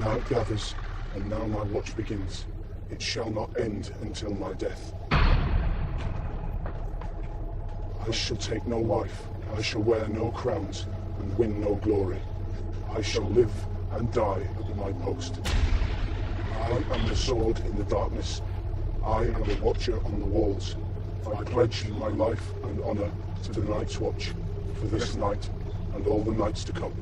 Now it gathers, and now my watch begins. It shall not end until my death. I shall take no wife, I shall wear no crowns, and win no glory. I shall live and die at my post. I am the sword in the darkness. I am the watcher on the walls. I pledge my life and honor to the Night's Watch for this night and all the nights to come.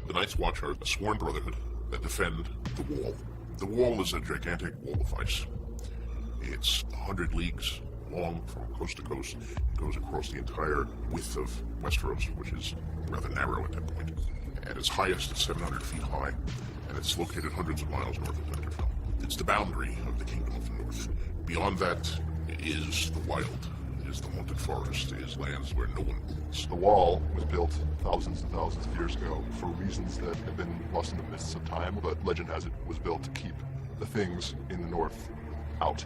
The Night's Watch are a sworn brotherhood that defend the Wall. The Wall is a gigantic wall of ice. It's 100 leagues long from coast to coast. It goes across the entire width of Westeros, which is rather narrow at that point. And its highest is 700 feet high, and it's located hundreds of miles north of Winterfell. It's the boundary of the Kingdom of the North. Beyond that is the wild, is the haunted forest, is lands where no one moves. The wall was built thousands and thousands of years ago for reasons that have been lost in the mists of time, but legend has it was built to keep the things in the north out.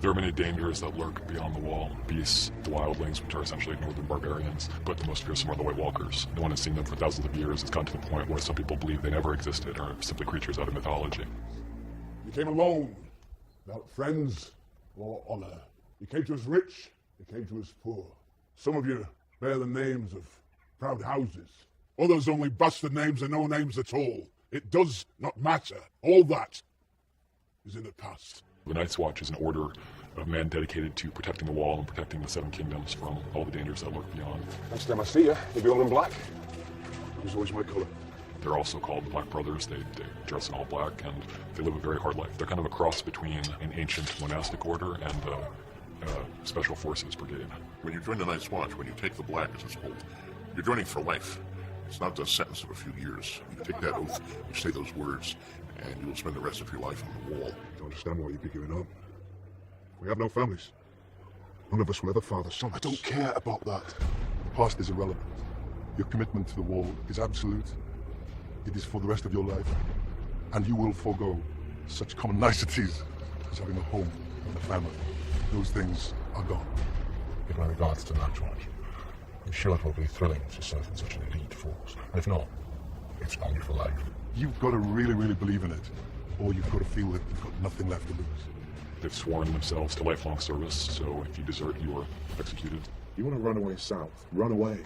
There are many dangers that lurk beyond the wall. Beasts, the wildlings, which are essentially northern barbarians, but the most fearsome are the White Walkers. No one has seen them for thousands of years. It's gotten to the point where some people believe they never existed, or are simply creatures out of mythology. You came alone, without friends or honor. You came to us rich, you came to us poor. Some of you bear the names of proud houses. Others only bastard names and no names at all. It does not matter. All that is in the past. The Night's Watch is an order of men dedicated to protecting the wall and protecting the Seven Kingdoms from all the dangers that lurk beyond. Next time I see you, you'll be all in black. It was always my color. They're also called the Black Brothers. They dress in all black, and they live a very hard life. They're kind of a cross between an ancient monastic order and the Special Forces Brigade. When you join the Night's Watch, when you take the black, as it's called, you're joining for life. It's not a sentence of a few years. You take that oath, you say those words, and you will spend the rest of your life on the wall. I don't understand why you'd be giving up. We have no families. None of us will ever father sons. I don't care about that. The past is irrelevant. Your commitment to the wall is absolute. It is for the rest of your life. And you will forego such common niceties as having a home and a family. Those things are gone. If in regards to Night's Watch, I'm sure it will be thrilling to serve in such an elite force. And if not, it's only for life. You've got to really, really believe in it, or you've got to feel that you've got nothing left to lose. They've sworn themselves to lifelong service, so if you desert, you are executed. You want to run away south, run away.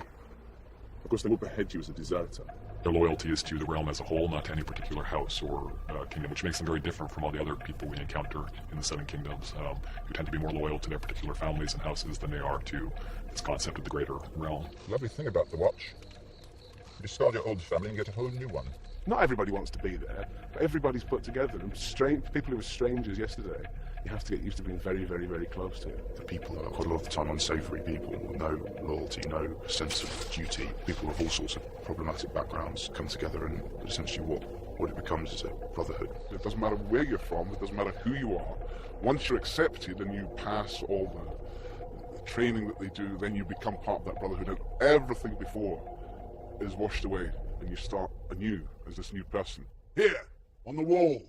Of course, they will behead you as a deserter. Their loyalty is to the realm as a whole, not to any particular house or kingdom, which makes them very different from all the other people we encounter in the Seven Kingdoms, who tend to be more loyal to their particular families and houses than they are to this concept of the greater realm. The lovely thing about the watch, you discard your old family and get a whole new one. Not everybody wants to be there, but everybody's put together. And people who were strangers yesterday, you have to get used to being very, very, very close to. The people are quite a lot of the time unsavory people, no loyalty, no sense of duty. People of all sorts of problematic backgrounds come together, and essentially what it becomes is a brotherhood. It doesn't matter where you're from, it doesn't matter who you are. Once you're accepted and you pass all the training that they do, then you become part of that brotherhood, and everything before is washed away, and you start anew as this new person. Here, on the wall,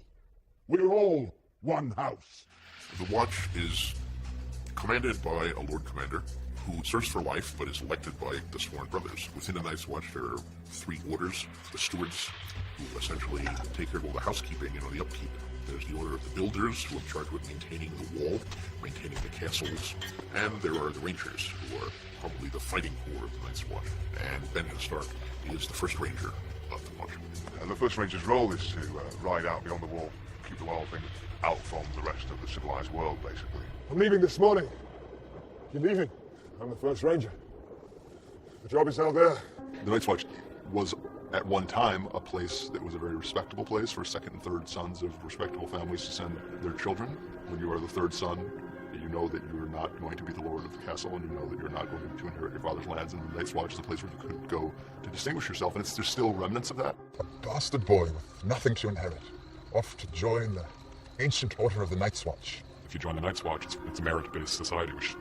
we're all one house. The Watch is commanded by a Lord Commander who serves for life but is elected by the Sworn Brothers. Within the Night's Watch there are three orders: the Stewards, who essentially take care of all the housekeeping and all the upkeep. There's the Order of the Builders, who are charged with maintaining the wall, maintaining the castles, and there are the Rangers, who are probably the fighting core of the Night's Watch. And Benjen Stark is the first Ranger of the Watch. And the first ranger's role is to ride out beyond the wall, keep the wild things out from the rest of the civilized world, basically. I'm leaving this morning. You're leaving. I'm the first ranger. The job is out there. The Night's Watch was at one time a place that was a very respectable place for second and third sons of respectable families to send their children. When you are the third son, you know that you're not going to be the lord of the castle, and you know that you're not going to inherit your father's lands, and the Night's Watch is a place where you could go to distinguish yourself, and there's still remnants of that. A bastard boy with nothing to inherit, off to join the ancient order of the Night's Watch. If you join the Night's Watch, it's a merit-based society, which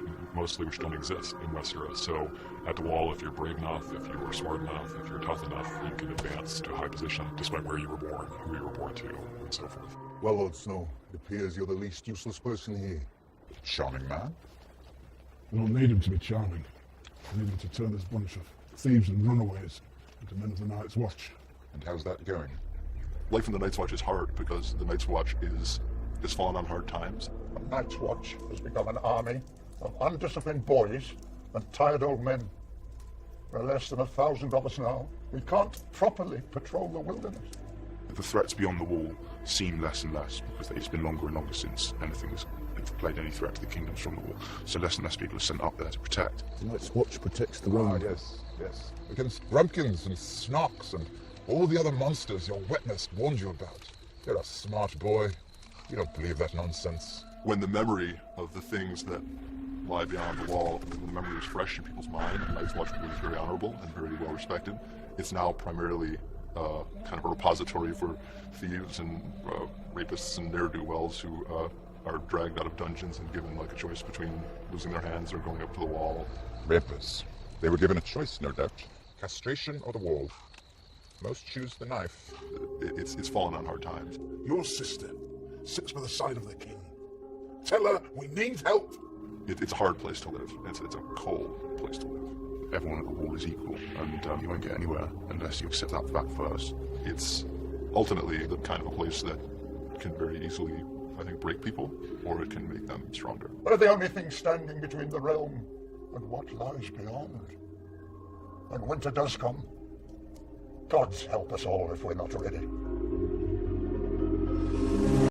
don't exist in Westeros. So at the wall, if you're brave enough, if you are smart enough, if you're tough enough, you can advance to a high position, despite where you were born, who you were born to, and so forth. Well, Lord Snow, it appears you're the least useless person here. Charming man. I don't need him to be charming. I need him to turn this bunch of thieves and runaways into men of the Night's Watch. And how's that going? Life in the Night's Watch is hard because the Night's Watch is fallen on hard times. The Night's Watch has become an army of undisciplined boys and tired old men. There are less than 1,000 of us now. We can't properly patrol the wilderness. The threats beyond the wall seem less and less because it's been longer and longer since anything has played any threat to the kingdoms from the wall. So less and less people are sent up there to protect. The Night's Watch protects the realm. Yes. Against Grumpkins and Snarks and all the other monsters your witness warned you about. You're a smart boy. You don't believe that nonsense. When the memory of the things that lie beyond the wall, when the memory was fresh in people's mind, the Night's Watch was very honorable and very well respected. It's now primarily kind of a repository for thieves and rapists and ne'er-do-wells who are dragged out of dungeons and given like a choice between losing their hands or going up to the wall. Rapers. They were given a choice, no doubt. Castration or the wall. Most choose the knife. It's fallen on hard times. Your sister sits by the side of the king. Tell her we need help. It's a hard place to live. It's a cold place to live. Everyone at the wall is equal, and you won't get anywhere unless you accept that fact first. It's ultimately the kind of a place that can very easily, I think, break people, or it can make them stronger. We're the only thing standing between the realm and what lies beyond. When winter does come, gods help us all if we're not ready.